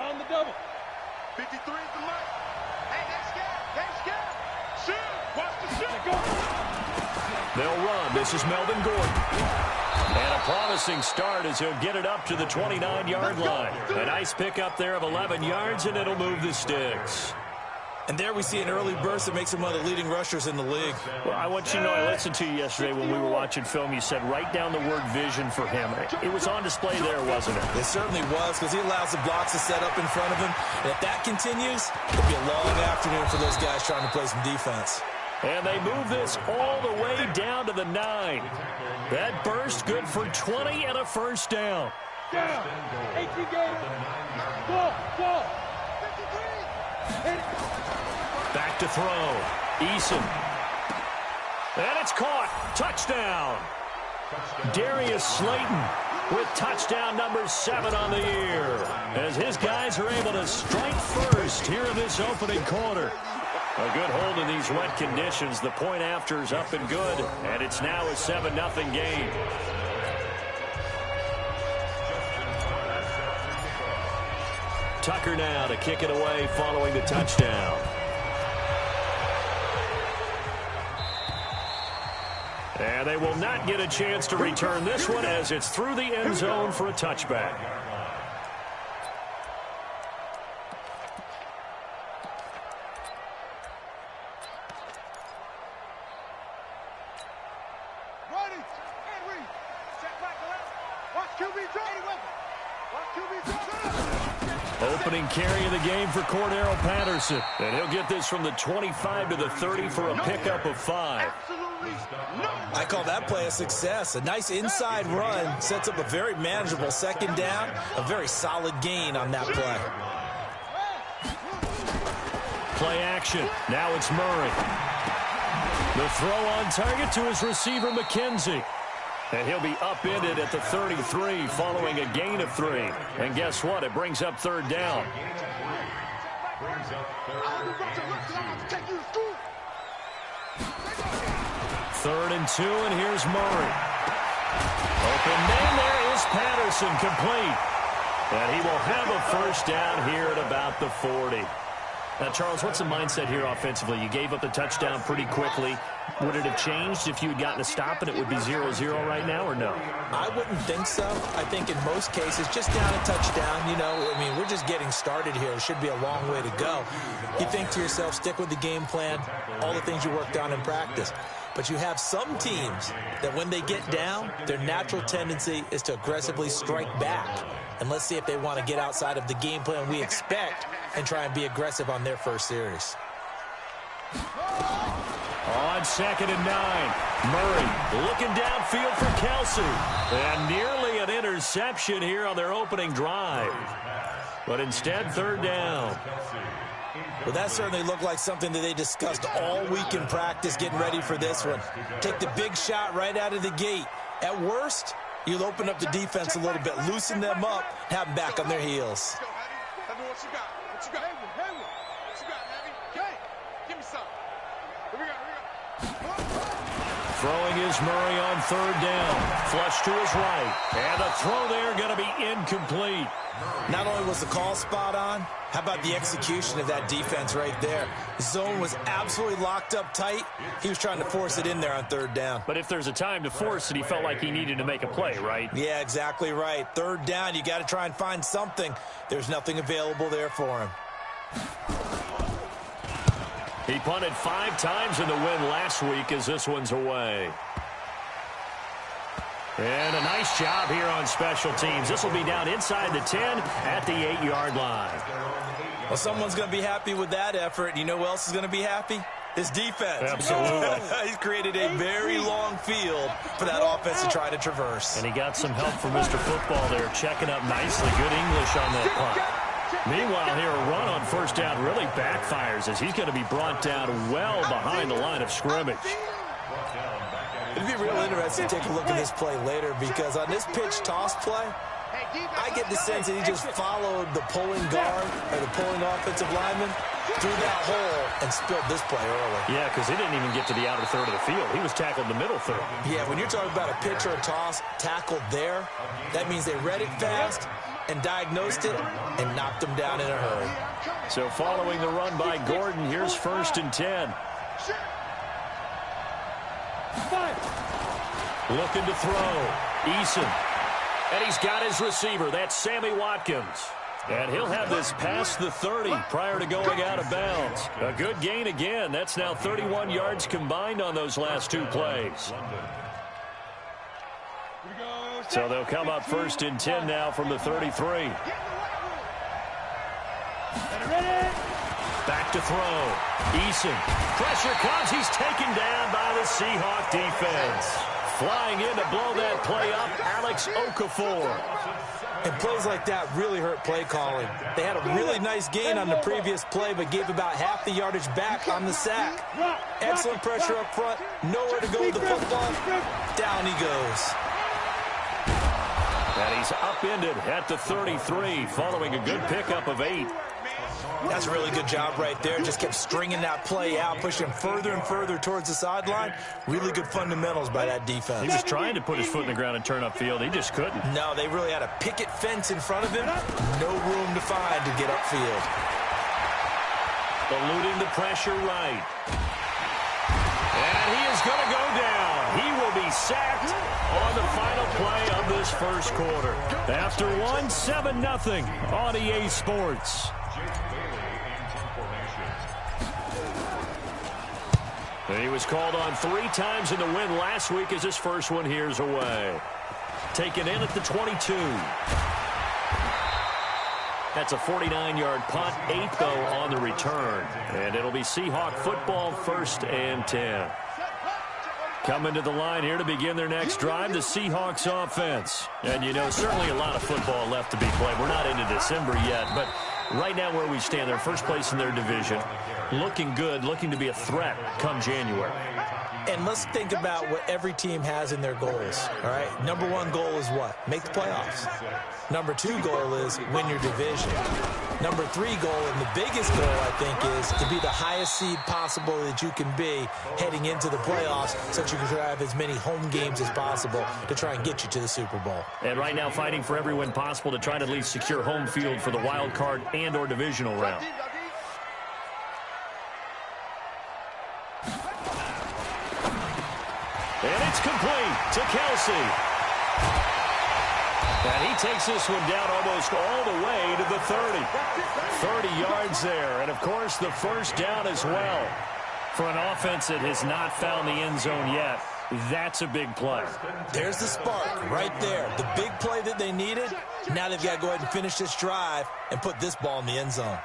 on the double. 53 is the mark. Hey, next guy. Shoot. Watch the shoot. They'll run. This is Melvin Gordon. And a promising start as he'll get it up to the 29-yard line. A nice pickup there of 11 yards, and it'll move the sticks. And there we see an early burst that makes him one of the leading rushers in the league. Well, I want you to know, I listened to you yesterday when we were watching film. You said write down the word vision for him. It was on display there, wasn't it? It certainly was, because he allows the blocks to set up in front of him. And if that continues, it'll be a long afternoon for those guys trying to play some defense. And they move this all the way down to the 9. That burst good for 20 and a first down. Down. 18 Gabe. Ball. 53. Back to throw. Eason. And it's caught. Touchdown. Darius Slayton with touchdown number 7 on the year, as his guys are able to strike first here in this opening quarter. A good hold in these wet conditions. The point after is up and good, and it's now a 7-0 game. Tucker now to kick it away following the touchdown. And they will not get a chance to return this one as it's through the end zone for a touchback. Opening carry of the game for Cordero Patterson. And he'll get this from the 25 to the 30 for a pickup of 5. I call that play a success. A nice inside run sets up a very manageable second down. A very solid gain on that play. Play action. Now it's Murray. The throw on target to his receiver, McKenzie. And he'll be upended at the 33 following a gain of 3. And guess what? It brings up third down. Third and 2, and here's Murray. Open man, there is Patterson, complete. And he will have a first down here at about the 40. Now, Charles, what's the mindset here offensively? You gave up the touchdown pretty quickly. Would it have changed if you had gotten a stop and it would be 0-0 right now, or no? I wouldn't think so. I think in most cases, just down a touchdown, you know, I mean, we're just getting started here. It should be a long way to go. You think to yourself, stick with the game plan, all the things you worked on in practice. But you have some teams that when they get down, their natural tendency is to aggressively strike back. And let's see if they want to get outside of the game plan we expect and try and be aggressive on their first series. On 2nd and 9, Murray looking downfield for Kelsey. And nearly an interception here on their opening drive. But instead, third down. Well, that certainly looked like something that they discussed all week in practice getting ready for this one. Take the big shot right out of the gate. At worst, you'll open up the defense a little bit, loosen them up, have them back on their heels. Throwing is Murray on third down. Flush to his right. And the throw there going to be incomplete. Not only was the call spot on, how about the execution of that defense right there? The zone was absolutely locked up tight. He was trying to force it in there on third down. But if there's a time to force it, he felt like he needed to make a play, right? Yeah, exactly right. Third down, you got to try and find something. There's nothing available there for him. He punted 5 times in the win last week as this one's away. And a nice job here on special teams. This will be down inside the 10 at the 8-yard line. Well, someone's going to be happy with that effort. You know who else is going to be happy? His defense. Absolutely. He's created a very long field for that offense to try to traverse. And he got some help from Mr. Football there, checking up nicely. Good English on that punt. Meanwhile, here a run on first down really backfires as he's going to be brought down well behind the line of scrimmage. It'd be real interesting to take a look at this play later, because on this pitch toss play, I get the sense that he just followed the pulling guard or the pulling offensive lineman through that hole and spilled this play early. Yeah, because he didn't even get to the outer third of the field. He was tackled in the middle third. Yeah, when you're talking about a pitch or a toss tackled there, that means they read it fast and diagnosed it and knocked him down in a hurry. So following the run by Gordon, here's 1st and 10. Looking to throw. Eason. And he's got his receiver. That's Sammy Watkins. And he'll have this past the 30 prior to going out of bounds. A good gain again. That's now 31 yards combined on those last 2 plays. So they'll come up 1st and 10 now from the 33. Back to throw. Eason. Pressure comes. He's taken down by the Seahawk defense. Flying in to blow that play up, Alex Okafor. And plays like that really hurt play calling. They had a really nice gain on the previous play, but gave about half the yardage back on the sack. Excellent pressure up front. Nowhere to go with the football. Down he goes. And he's upended at the 33, following a good pickup of 8. That's a really good job right there. Just kept stringing that play out, pushing him further and further towards the sideline. Really good fundamentals by that defense. He was trying to put his foot in the ground and turn upfield. He just couldn't. No, they really had a picket fence in front of him. No room to find to get upfield. Eluding the pressure right. And he is going to go down. He will be sacked on the final play of this first quarter. After 7-0 on EA Sports. And he was called on 3 times in the win last week as his first one here's away. Taken in at the 22. That's a 49-yard punt, 8 though on the return. And it'll be Seahawk football, 1st and 10. Coming to the line here to begin their next drive, the Seahawks offense. And, you know, certainly a lot of football left to be played. We're not into December yet, but right now where we stand, they're first place in their division. Looking good, looking to be a threat come January. And let's think about what every team has in their goals, all right? Number 1 goal is what? Make the playoffs. Number 2 goal is win your division. Number 3 goal, and the biggest goal, I think, is to be the highest seed possible that you can be heading into the playoffs so that you can have as many home games as possible to try and get you to the Super Bowl. And right now fighting for every win possible to try to at least secure home field for the wild card and or divisional round. And it's complete to Kelsey. And he takes this one down almost all the way to the 30. 30 yards there. And, of course, the first down as well. For an offense that has not found the end zone yet, that's a big play. There's the spark right there. The big play that they needed. Now they've got to go ahead and finish this drive and put this ball in the end zone.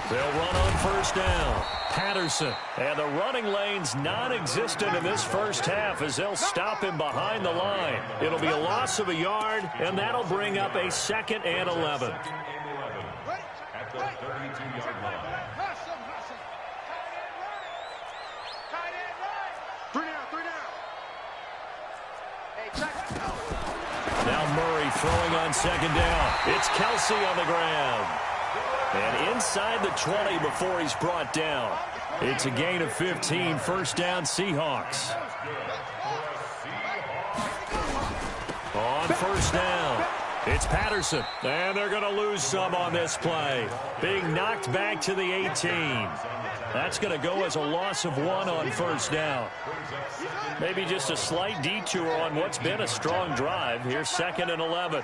They'll run on first down. Patterson. And the running lane's non-existent in this first half as they'll stop him behind the line. It'll be a loss of a yard, and that'll bring up a 2nd and 11. At the 32-yard line. 3 down. Now Murray throwing on 2nd down. It's Kelsey on the ground. And inside the 20 before he's brought down. It's a gain of 15, 1st down Seahawks. On 1st down, it's Patterson. And they're going to lose some on this play. Being knocked back to the 18. That's going to go as a loss of 1 on 1st down. Maybe just a slight detour on what's been a strong drive. Here's 2nd and 11.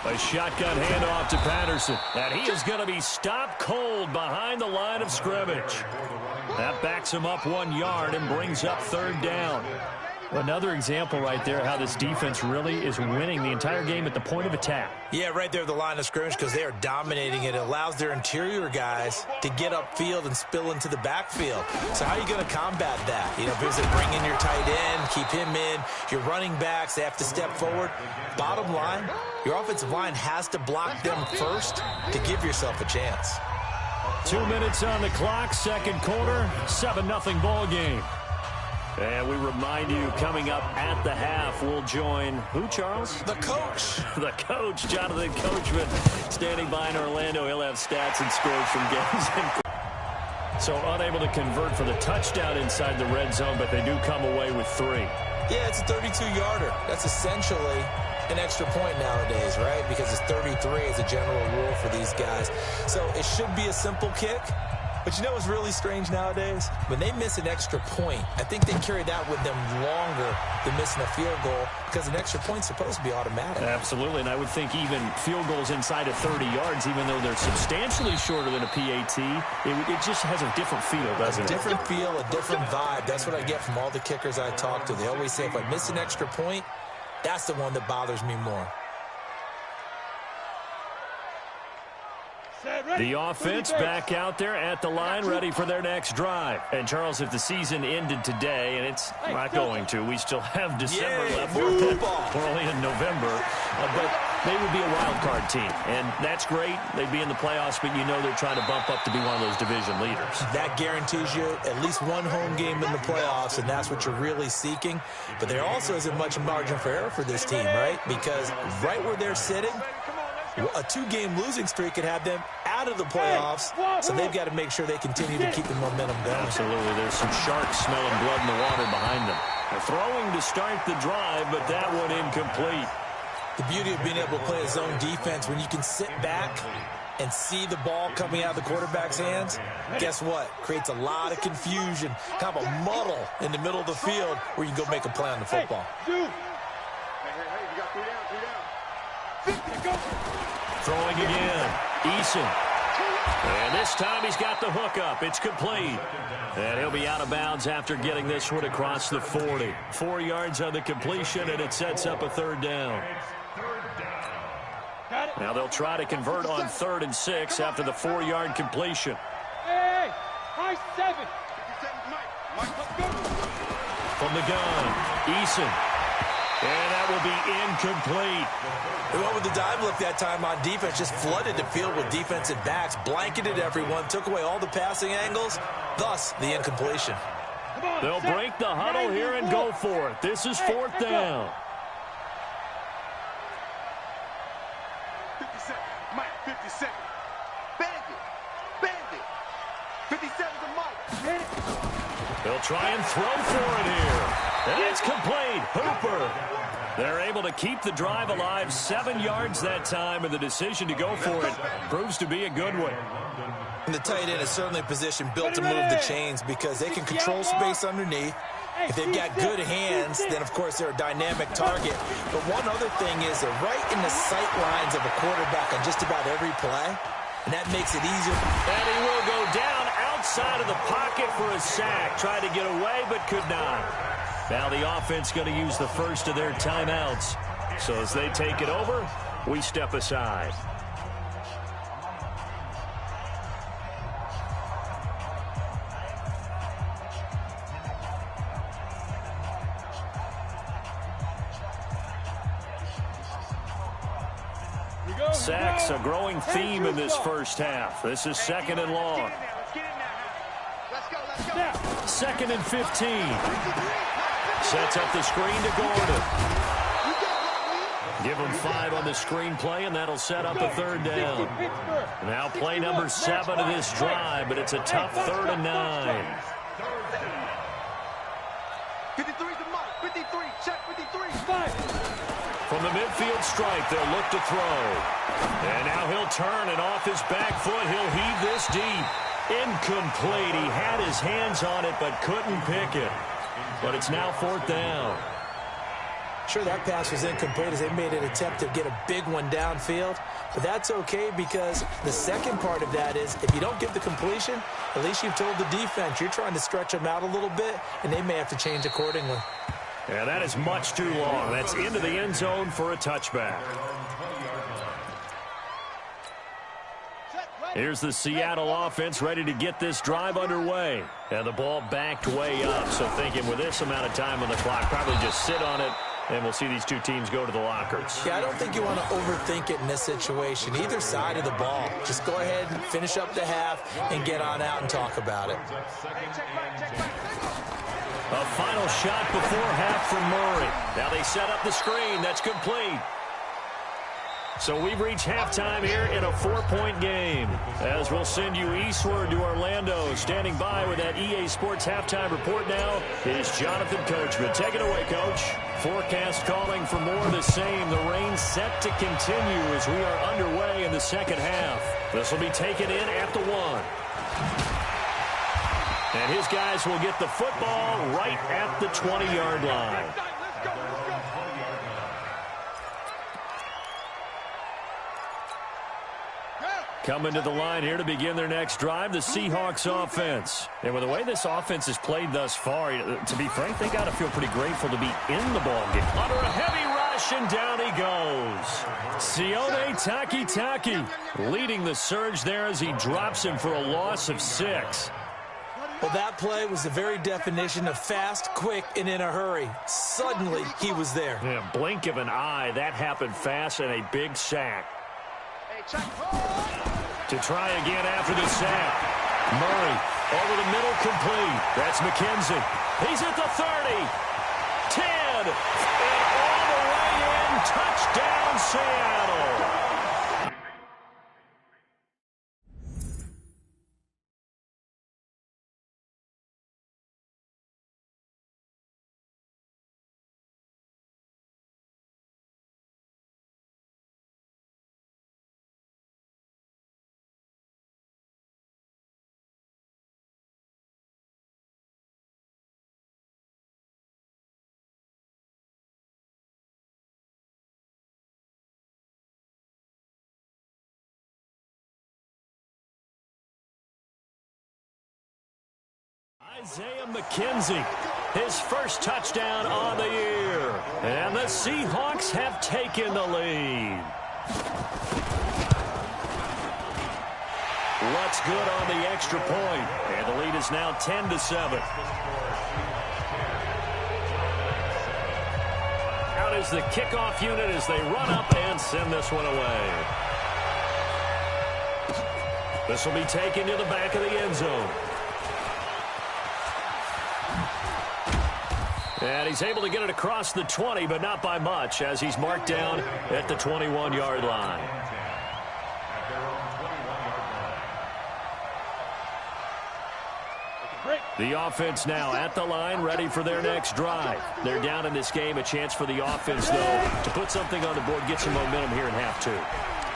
A shotgun handoff to Patterson. And he is going to be stopped cold behind the line of scrimmage. That backs him up 1 yard and brings up 3rd down. Another example right there how this defense really is winning the entire game at the point of attack. Yeah, right there at the line of scrimmage because they are dominating it. It allows their interior guys to get upfield and spill into the backfield. So how are you going to combat that? You know, because they bring in your tight end, keep him in. Your running backs, they have to step forward. Bottom line, your offensive line has to block them first to give yourself a chance. 2 minutes on the clock, 2nd quarter, 7-0 ball game. And we remind you, coming up at the half, we'll join who, Charles? The coach. The coach, Jonathan Coachman, standing by in Orlando. He'll have stats and scores from games. So unable to convert for the touchdown inside the red zone, but they do come away with 3. Yeah, it's a 32-yarder. That's essentially an extra point nowadays, right? Because it's 33 as a general rule for these guys. So it should be a simple kick. But you know what's really strange nowadays? When they miss an extra point, I think they carry that with them longer than missing a field goal because an extra point's supposed to be automatic. Absolutely, and I would think even field goals inside of 30 yards, even though they're substantially shorter than a PAT, it just has a different feel, doesn't it? A different feel, a different vibe. That's what I get from all the kickers I talk to. They always say if I miss an extra point, that's the one that bothers me more. The offense back out there at the line, ready for their next drive. And, Charles, if the season ended today, and it's not going to, we still have December left. We're only in November. But they would be a wild card team. And that's great. They'd be in the playoffs, but you know they're trying to bump up to be one of those division leaders. That guarantees you at least one home game in the playoffs, and that's what you're really seeking. But there also isn't much margin for error for this team, right? Because right where they're sitting, a two-game losing streak could have them out of the playoffs, so they've got to make sure they continue to keep the momentum going. Absolutely. There's some sharks smelling blood in the water behind them. They're throwing to start the drive, but that one incomplete. The beauty of being able to play a zone defense when you can sit back and see the ball coming out of the quarterback's hands, guess what? Creates a lot of confusion, kind of a muddle in the middle of the field where you can go make a play on the football. Hey, you got 3 down. Throwing again. Eason. And this time he's got the hook up. It's complete. And he'll be out of bounds after getting this one across the 40. 4 yards on the completion, and it sets up a third down. Now they'll try to convert on 3rd and 6 after the 4-yard completion. Hey, high 7. From the gun, Eason. And that will be incomplete. They went with the dive look that time on defense, just flooded the field with defensive backs, blanketed everyone, took away all the passing angles, thus the incompletion. They'll break the huddle here and go for it. This is 4th down. 57, Mike, 57. Bandit. 57's a Mike. They'll try and throw for it here. And it's complete. Hooper. They're able to keep the drive alive, 7 yards that time, and the decision to go for it proves to be a good one. And the tight end is certainly a position built to move the chains because they can control space underneath. If they've got good hands, then, of course, they're a dynamic target. But one other thing is they're right in the sight lines of a quarterback on just about every play, and that makes it easier. And he will go down outside of the pocket for a sack. Tried to get away, but could not. Now the offense going to use the first of their timeouts. So as they take it over, we step aside. Sacks, a growing theme in this first half. This is 2nd and long. Let's go. 2nd and 15. Sets up the screen to Gordon. Give him 5 on the screen play, and that'll set up a 3rd down. Now play number 7 of this drive, but it's a tough 3rd and 9. 53's a Mike. 53. Check 53. From the midfield strike, they'll look to throw. And now he'll turn, and off his back foot, he'll heave this deep. Incomplete. He had his hands on it, but couldn't pick it. But it's now 4th down. Sure, that pass was incomplete as they made an attempt to get a big one downfield. But that's okay because the second part of that is if you don't get the completion, at least you've told the defense you're trying to stretch them out a little bit, and they may have to change accordingly. Yeah, that is much too long. That's into the end zone for a touchback. Here's the Seattle offense ready to get this drive underway. And the ball backed way up. So thinking with this amount of time on the clock, probably just sit on it, and we'll see these two teams go to the lockers. Yeah, I don't think you want to overthink it in this situation. Either side of the ball. Just go ahead and finish up the half and get on out and talk about it. A final shot before half from Murray. Now they set up the screen. That's complete. So we've reached halftime here in a 4-point game. As we'll send you eastward to Orlando. Standing by with that EA Sports halftime report now is Jonathan Coachman. Take it away, Coach. Forecast calling for more of the same. The rain set to continue as we are underway in the second half. This will be taken in at the 1. And his guys will get the football right at the 20-yard line. Coming to the line here to begin their next drive, the Seahawks offense. And with the way this offense has played thus far, to be frank, they got to feel pretty grateful to be in the ballgame. Under a heavy rush, and down he goes. Sione Takitaki leading the surge there as he drops him for a loss of 6. Well, that play was the very definition of fast, quick, and in a hurry. Suddenly, he was there. Yeah, blink of an eye, that happened fast, and a big sack. To try again after the sack. Murray over the middle, complete. That's McKenzie. He's at the 30. 10. And all the way in. Touchdown, Seattle. Isaiah McKenzie, his first touchdown on the year. And the Seahawks have taken the lead. What's good on the extra point? And the lead is now 10-7. Out is the kickoff unit as they run up and send this one away. This will be taken to the back of the end zone. And he's able to get it across the 20, but not by much, as he's marked down at the 21-yard line. The offense now at the line, ready for their next drive. They're down in this game. A chance for the offense, though, to put something on the board, get some momentum here in half 2.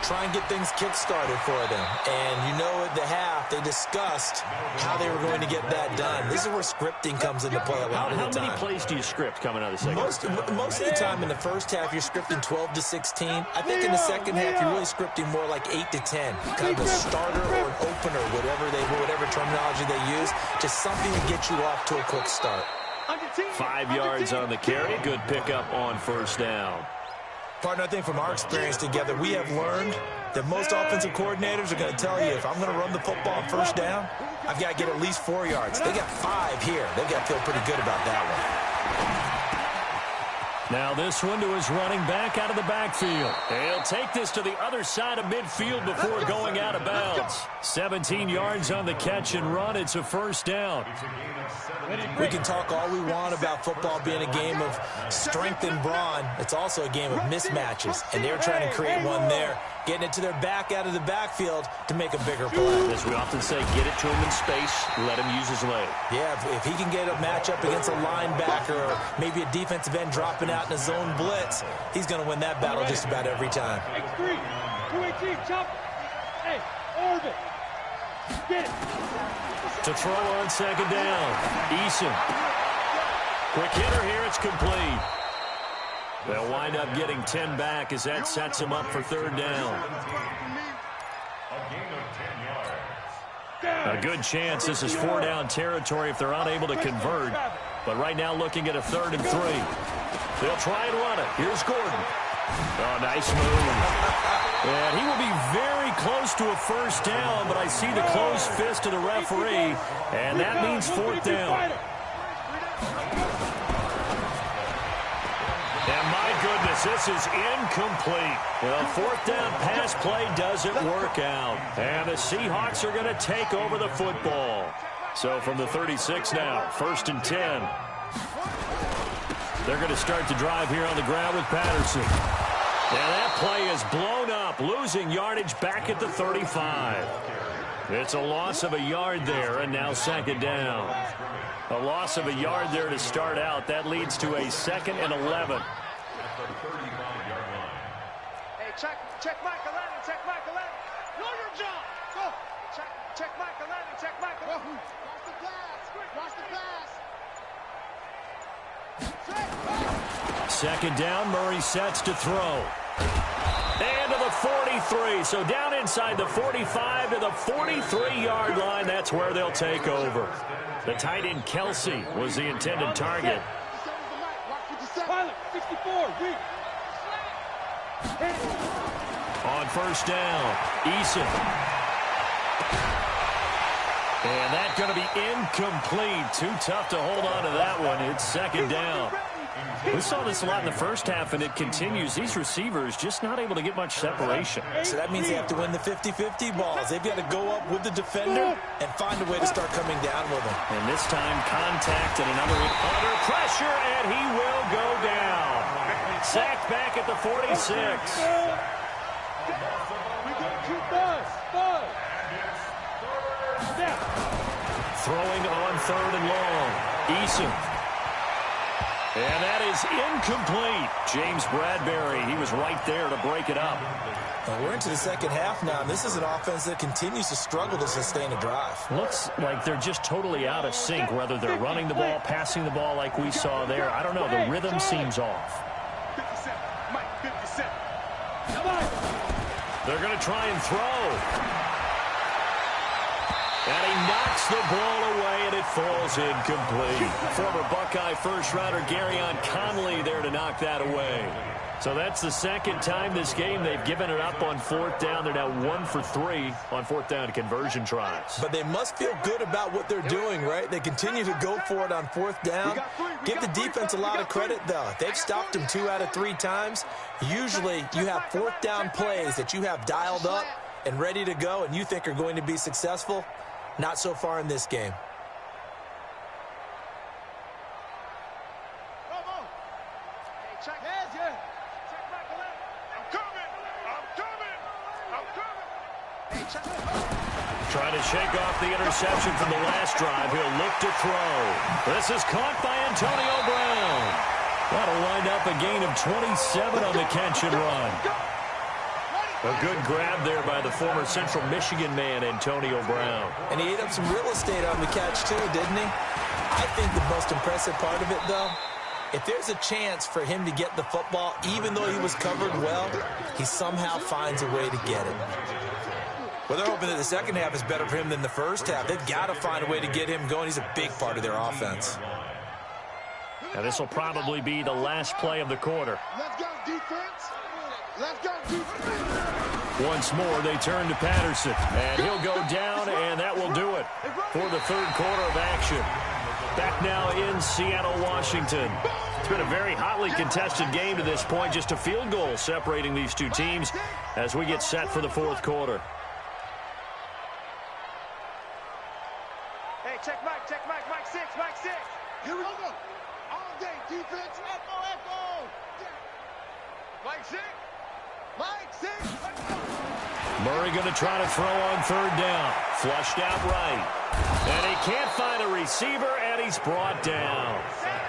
Try and get things kick-started for them. And you know at the half, they discussed how they were going to get that done. This is where scripting comes into play a lot of the time. How many plays do you script coming out of the second half? Most of the time in the first half, you're scripting 12 to 16. I think in the second half, you're really scripting more like 8 to 10. Kind of a starter or an opener, whatever terminology they use. Just something to get you off to a quick start. 5 yards on the carry. Good pickup on first down. Partner, I think from our experience together, we have learned that most offensive coordinators are going to tell you, if I'm going to run the football on first down, I've got to get at least 4 yards. They got 5 here. They've got to feel pretty good about that one. Now this one to his running back out of the backfield. He'll take this to the other side of midfield before going out of bounds. 17 yards on the catch and run. It's a first down. We can talk all we want about football being a game of strength and brawn. It's also a game of mismatches, and they're trying to create one there, getting it to their back out of the backfield to make a bigger play. As we often say, get it to him in space, let him use his leg. Yeah, if he can get a matchup against a linebacker or maybe a defensive end dropping out in a zone blitz, he's going to win that battle just about every time. X3, 218, chop. Hey, orbit. Get it. To throw on second down. Eason. Quick hitter here. It's complete. They'll wind up getting 10 back as that sets him up for third down. A good chance this is 4-down territory if they're unable to convert. But right now looking at a 3rd and 3. They'll try and run it. Here's Gordon. Oh, nice move. And he will be very close to a first down, but I see the closed fist of the referee, and that means 4th down. And my goodness, this is incomplete. Well, 4th down pass play doesn't work out. And the Seahawks are going to take over the football. So from the 36 now, 1st and 10. They're going to start the drive here on the ground with Patterson. And that play is blown up, losing yardage back at the 35. It's a loss of a yard there, and now second down. A loss of a yard there to start out. That leads to a 2nd and 11. Hey, check Michael Lennon, check Michael Lennon. Know your job. Go. Check Michael Lennon, check Michael Lennon. Watch the pass. Watch the pass. Second down, Murray sets to throw. And to the 43. So down inside the 45 to the 43-yard line. That's where they'll take over. The tight end, Kelsey, was the intended target. Pilot, 64, weak. On first down, Eason. And that's going to be incomplete. Too tough to hold on to that one. It's second down. We saw this a lot in the first half, and it continues. These receivers just not able to get much separation. So that means they have to win the 50-50 balls. They've got to go up with the defender and find a way to start coming down with them. And this time, contact and another under pressure, and he will go down. Sacked back at the 46. We got 2 buzz. Step. Throwing on 3rd and long. Eason. And that is incomplete. James Bradbury, he was right there to break it up. Well, we're into the second half now, and this is an offense that continues to struggle to sustain a drive. Looks like they're just totally out of sync, whether they're running the ball, passing the ball like we saw there. I don't know. The rhythm seems off. 57. Mike, 57. They're going to try and throw. And he knocks the ball away, and it falls incomplete. Former Buckeye first-rounder Garyon Conley there to knock that away. So that's the second time this game they've given it up on 4th down. They're now 1 for 3 on 4th down conversion tries. But they must feel good about what they're doing, right? They continue to go for it on 4th down. Give the defense a lot of credit, though. They've stopped them 2 out of 3 times. Usually you have 4th down plays that you have dialed up and ready to go and you think are going to be successful. Not so far in this game. Check Michael Lennon. I'm coming. Hey, check. Trying to shake off the interception from the last drive. He'll look to throw. This is caught by Antonio Brown. That'll wind up a gain of 27 on the catch and run. A good grab there by the former Central Michigan man, Antonio Brown. And he ate up some real estate on the catch, too, didn't he? I think the most impressive part of it, though, if there's a chance for him to get the football, even though he was covered well, he somehow finds a way to get it. Well, they're hoping that the second half is better for him than the first half. They've got to find a way to get him going. He's a big part of their offense. Now, this will probably be the last play of the quarter. Let's go, defense. Let's go, defense. Once more, they turn to Patterson. And he'll go down, and that will do it for the third quarter of action. Back now in Seattle, Washington. It's been a very hotly contested game to this point. Just a field goal separating these two teams as we get set for the fourth quarter. Hey, check Mike 6, Mike 6. Here we go. All day, defense. Echo. Mike 6. Murray going to try to throw on 3rd down. Flushed out right. And he can't find a receiver, and he's brought down.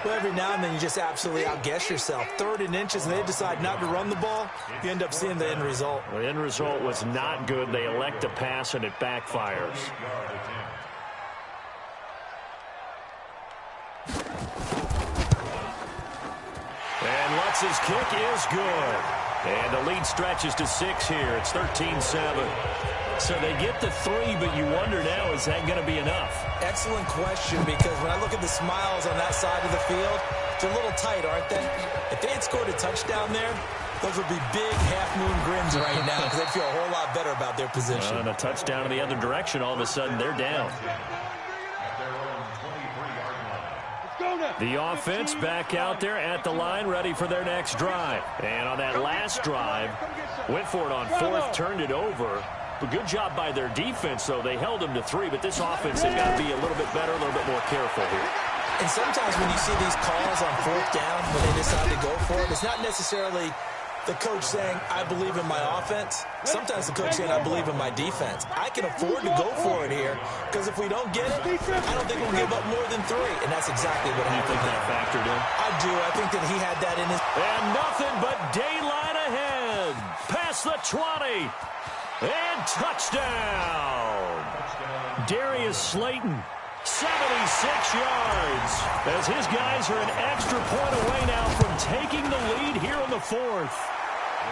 Well, every now and then you just absolutely outguess yourself. 3rd and inches, and they decide not to run the ball. You end up seeing the end result. The end result was not good. They elect to pass, and it backfires. And Lutz's kick is good. And the lead stretches to 6 here. It's 13-7. So they get to 3, but you wonder now, is that going to be enough? Excellent question, because when I look at the smiles on that side of the field, they're a little tight, aren't they? If they had scored a touchdown there, those would be big half-moon grins right now because they'd feel a whole lot better about their position. And a touchdown in the other direction, all of a sudden they're down. The offense back out there at the line, ready for their next drive. And on that last drive, went for it on 4th, turned it over. But good job by their defense, though. They held them to 3, but this offense, they've got to be a little bit better, a little bit more careful here. And sometimes when you see these calls on 4th down, when they decide to go for it, it's not necessarily The coach saying, I believe in my offense. Sometimes the coach saying, I believe in my defense. I can afford to go for it here because if we don't get it, I don't think we'll give up more than 3. And that's exactly what happened. You think that factored in? I do. I think that he had that in his... And nothing but daylight ahead. Past the 20. And touchdown. Darius Slayton. 76 yards as his guys are an extra point away now from taking the lead here in the 4th.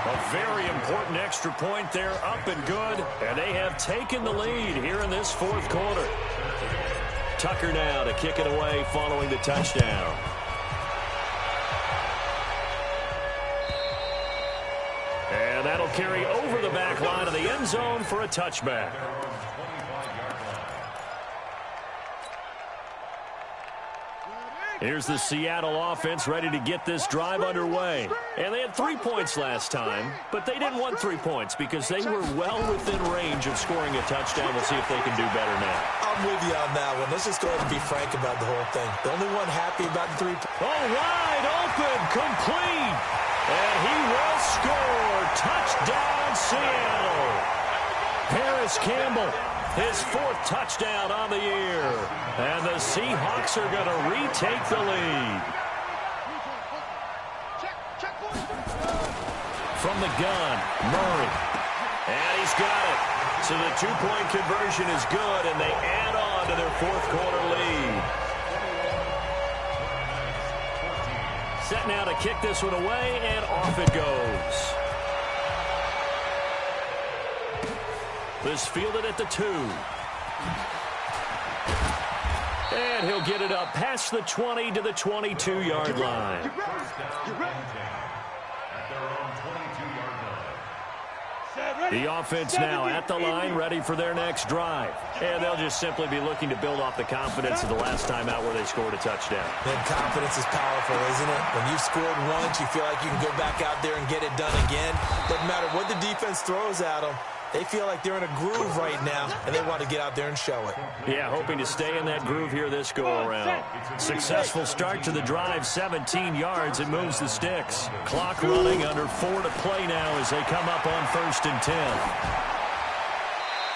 A very important extra point there, up and good, and they have taken the lead here in this 4th quarter. Tucker now to kick it away following the touchdown. And that'll carry over the back line of the end zone for a touchback. Here's the Seattle offense ready to get this drive underway. And they had 3 points last time, but they didn't want 3 points because they were well within range of scoring a touchdown. We'll see if they can do better now. I'm with you on that one. Let's just go ahead and be frank about the whole thing. The only one happy about the 3 points. Oh, wide open, complete. And he will score. Touchdown, Seattle. Harris Campbell. His 4th touchdown on the year. And the Seahawks are going to retake the lead. From the gun, Murray. And he's got it. So the 2-point conversion is good, and they add on to their 4th quarter lead. Set now to kick this one away, and off it goes. This fielded at the 2. And he'll get it up past the 20 to the 22-yard line. The offense now at the line, ready for their next drive. And they'll just simply be looking to build off the confidence of the last time out where they scored a touchdown. And confidence is powerful, isn't it? When you've scored once, you feel like you can go back out there and get it done again. Doesn't matter what the defense throws at them. They feel like they're in a groove right now, and they want to get out there and show it. Yeah, hoping to stay in that groove here this go-around. Successful start to the drive, 17 yards. It moves the sticks. Clock running, under 4 to play now as they come up on 1st and 10.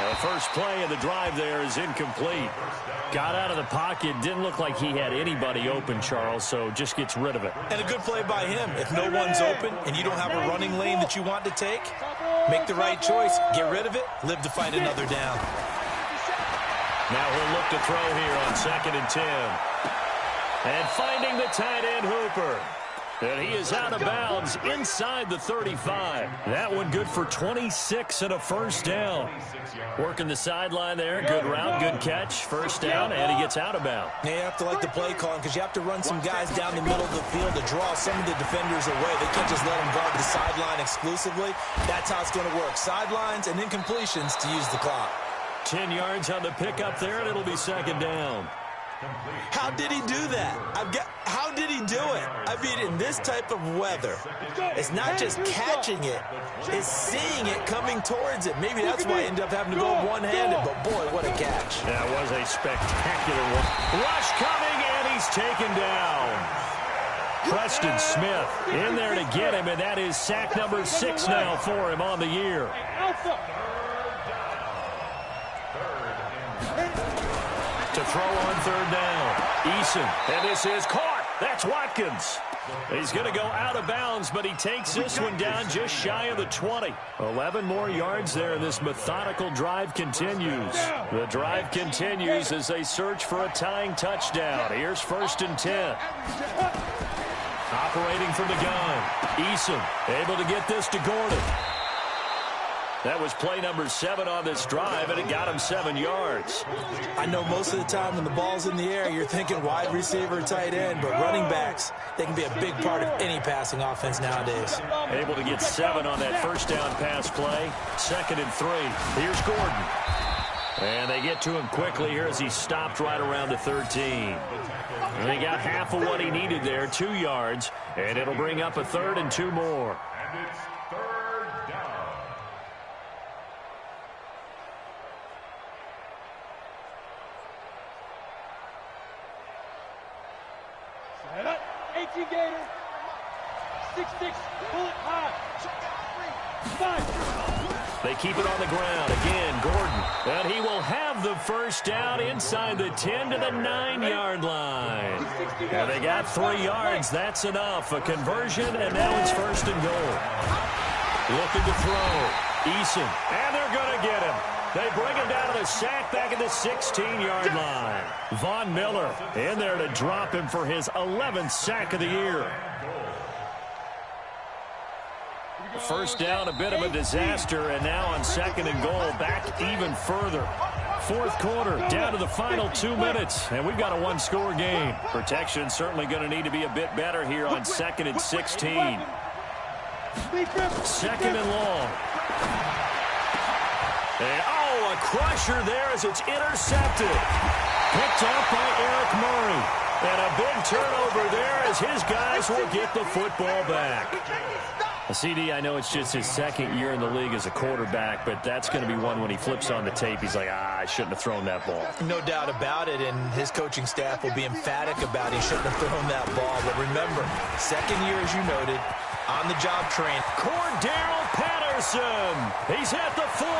The first play of the drive there is incomplete. Got out of the pocket. Didn't look like he had anybody open, Charles, so just gets rid of it. And a good play by him. If no one's open and you don't have a running lane that you want to take, make the right choice. Get rid of it. Live to find another down. Now he'll look to throw here on 2nd and 10. And finding the tight end Hooper. And he is out of bounds inside the 35. That one good for 26 and a first down. Working the sideline there. Good route, good catch. First down, and he gets out of bounds. You have to like the play calling because you have to run some guys down the middle of the field to draw some of the defenders away. They can't just let them guard the sideline exclusively. That's how it's going to work. Sidelines and incompletions to use the clock. 10 yards on the pickup there, and it'll be 2nd down. How did he do that? How did he do it? I mean, in this type of weather, it's not just catching it, it's seeing it coming towards it. Maybe that's why he ended up having to go one-handed, but boy, what a catch. That was a spectacular one. Rush coming, and he's taken down. Preston Smith in there to get him, and that is sack number 6 now for him on the year. To throw on 3rd down. Eason, and this is caught. That's Watkins. He's going to go out of bounds, but he takes this one down just shy of the 20. 11 more yards there, and this methodical drive continues. The drive continues as they search for a tying touchdown. Here's 1st and 10. Operating from the gun. Eason able to get this to Gordon. That was play number 7 on this drive, and it got him 7 yards. I know most of the time when the ball's in the air, you're thinking wide receiver, tight end, but running backs, they can be a big part of any passing offense nowadays. Able to get 7 on that first down pass play. 2nd and 3. Here's Gordon. And they get to him quickly here as he stopped right around the 13. And they got half of what he needed there, 2 yards, and it'll bring up a 3rd and 2 more. And it's 3rd down. 6'6", pull it high. 5. They keep it on the ground. Again, Gordon. And he will have the first down inside the 10 to the 9-yard line. And they got 3 yards. That's enough. A conversion, and now it's first and goal. Looking to throw. Eason. And they're going to get him. They bring him down to the sack back at the 16-yard line. Von Miller in there to drop him for his 11th sack of the year. First down, a bit of a disaster, and now on second and goal, back even further. Fourth quarter, down to the final 2 minutes, and we've got a one-score game. Protection certainly going to need to be a bit better here on second and 16. Second and long. And, a crusher there as it's intercepted. Picked off by Eric Murray. And a big turnover there as his guys will get the football back. CD, I know it's just his second year in the league as a quarterback, but that's going to be one when he flips on the tape. He's like, I shouldn't have thrown that ball. No doubt about it, and his coaching staff will be emphatic about he shouldn't have thrown that ball. But remember, second year, as you noted, on-the-job training. Cordero Patterson. He's at the 40,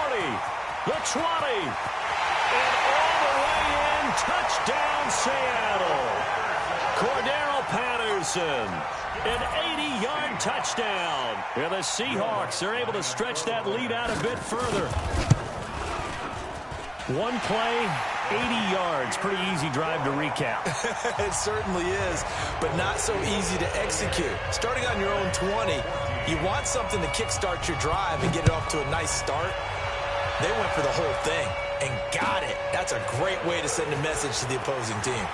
the 20, and all the way in. Touchdown, Seattle. Cordero Patterson. An 80-yard touchdown. And the Seahawks are able to stretch that lead out a bit further. One play, 80 yards. Pretty easy drive to recap. It certainly is, but not so easy to execute. Starting on your own 20, you want something to kickstart your drive and get it off to a nice start. They went for the whole thing and got it. That's a great way to send a message to the opposing team.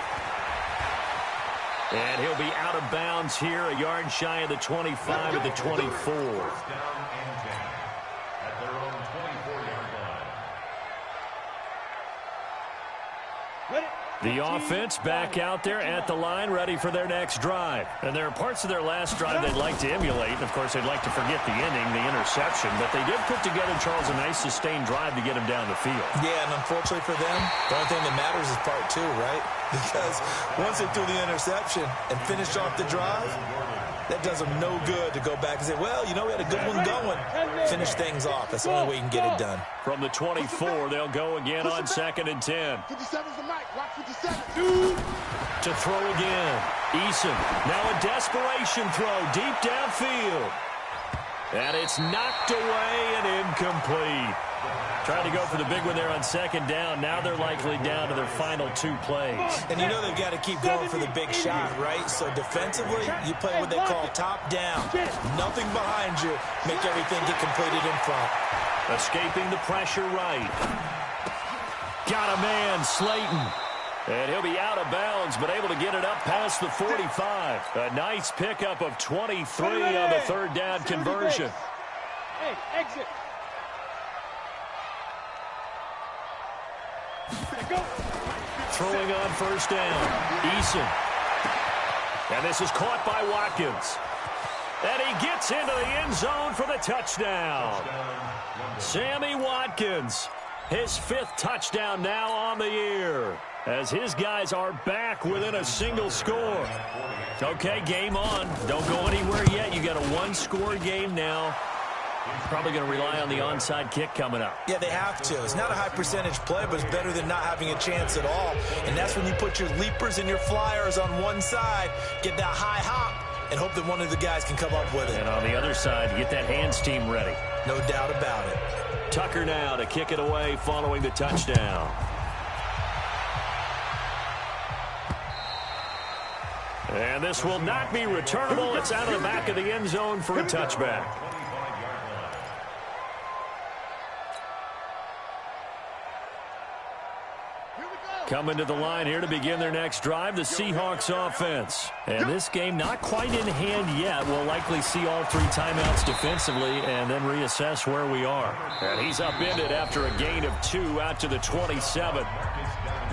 And he'll be out of bounds here, a yard shy of the 25 at the 24. The offense back out there at the line, ready for their next drive. And there are parts of their last drive they'd like to emulate. Of course, they'd like to forget the ending, the interception. But they did put together, Charles, a nice sustained drive to get him down the field. Yeah, and unfortunately for them, the only thing that matters is part 2, right? Because once they threw the interception and finished off the drive, that does them no good to go back and say, well, you know, we had a good one going. Finish things off. That's the only way you can get it done. From the 24, they'll go again on second and 10. 57's the mic. Watch 57. To throw again. Eason. Now a desperation throw deep downfield. And it's knocked away and incomplete. Trying to go for the big one there on second down. Now they're likely down to their final 2 plays. And you know they've got to keep going for the big shot, right? So defensively, you play what they call top down. Nothing behind you. Make everything get completed in front. Escaping the pressure right. Got a man, Slayton. And he'll be out of bounds, but able to get it up past the 45. A nice pickup of 23 on the third down conversion. Hey, exit. Throwing on first down. Eason. And this is caught by Watkins. And he gets into the end zone for the touchdown. Sammy Watkins, his 5th touchdown now on the year, as his guys are back within a single score. Okay, game on. Don't go anywhere yet. You got a one-score game now. Probably going to rely on the onside kick coming up. Yeah, they have to. It's not a high percentage play, but it's better than not having a chance at all. And that's when you put your leapers and your flyers on one side, get that high hop, and hope that one of the guys can come up with it. And on the other side, get that hands team ready. No doubt about it. Tucker now to kick it away following the touchdown. And this will not be returnable. It's out of the back of the end zone for a touchback. Coming to the line here to begin their next drive, the Seahawks offense. And this game not quite in hand yet. We'll likely see all 3 timeouts defensively and then reassess where we are. And he's upended after a gain of 2 out to the 27.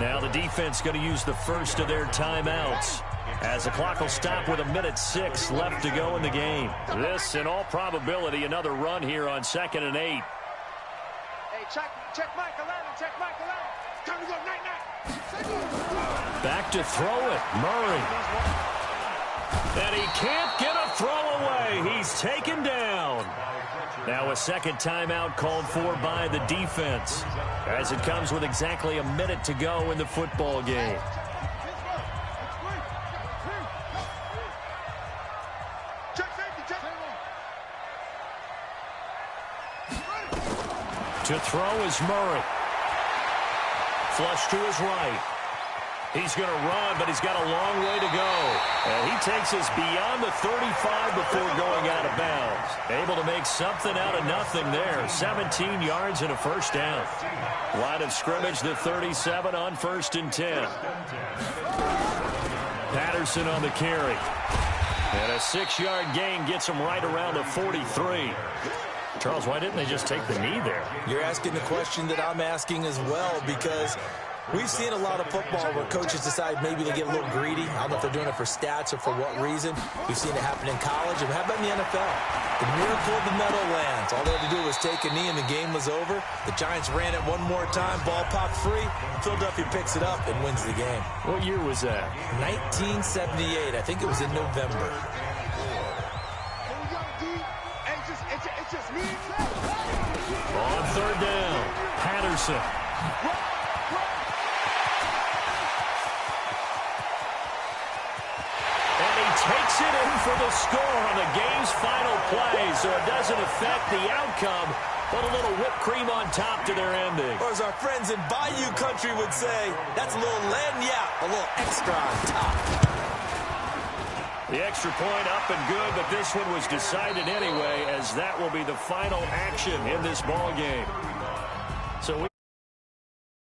Now the defense going to use the first of their timeouts, as the clock will stop with 1:06 left to go in the game. This, in all probability, another run here on 2nd and 8. Hey, check Michael Allen. Check Michael Allen. Time to go. Night. Back to throw it. Murray. And he can't get a throw away. He's taken down. Now a second timeout called for by the defense, as it comes with exactly a minute to go in the football game. To throw is Murray. Flush to his right. He's going to run, but he's got a long way to go. And he takes us beyond the 35 before going out of bounds. Able to make something out of nothing there. 17 yards and a first down. Line of scrimmage, the 37 on 1st and 10. Patterson on the carry. And a 6-yard gain gets him right around the 43. Charles, why didn't they just take the knee there? You're asking the question that I'm asking as well, because we've seen a lot of football where coaches decide maybe to get a little greedy. I don't know if they're doing it for stats or for what reason. We've seen it happen in college. And how about in the NFL? The miracle of the Meadowlands. All they had to do was take a knee and the game was over. The Giants ran it one more time. Ball popped free. Philadelphia picks it up and wins the game. What year was that? 1978. I think it was in November. On 3rd down, Patterson. And he takes it in for the score on the game's final play, so it doesn't affect the outcome, but a little whipped cream on top to their ending. Or as our friends in Bayou Country would say, that's a little lagniappe, a little extra on top. The extra point up and good, but this one was decided anyway, as that will be the final action in this ball game. So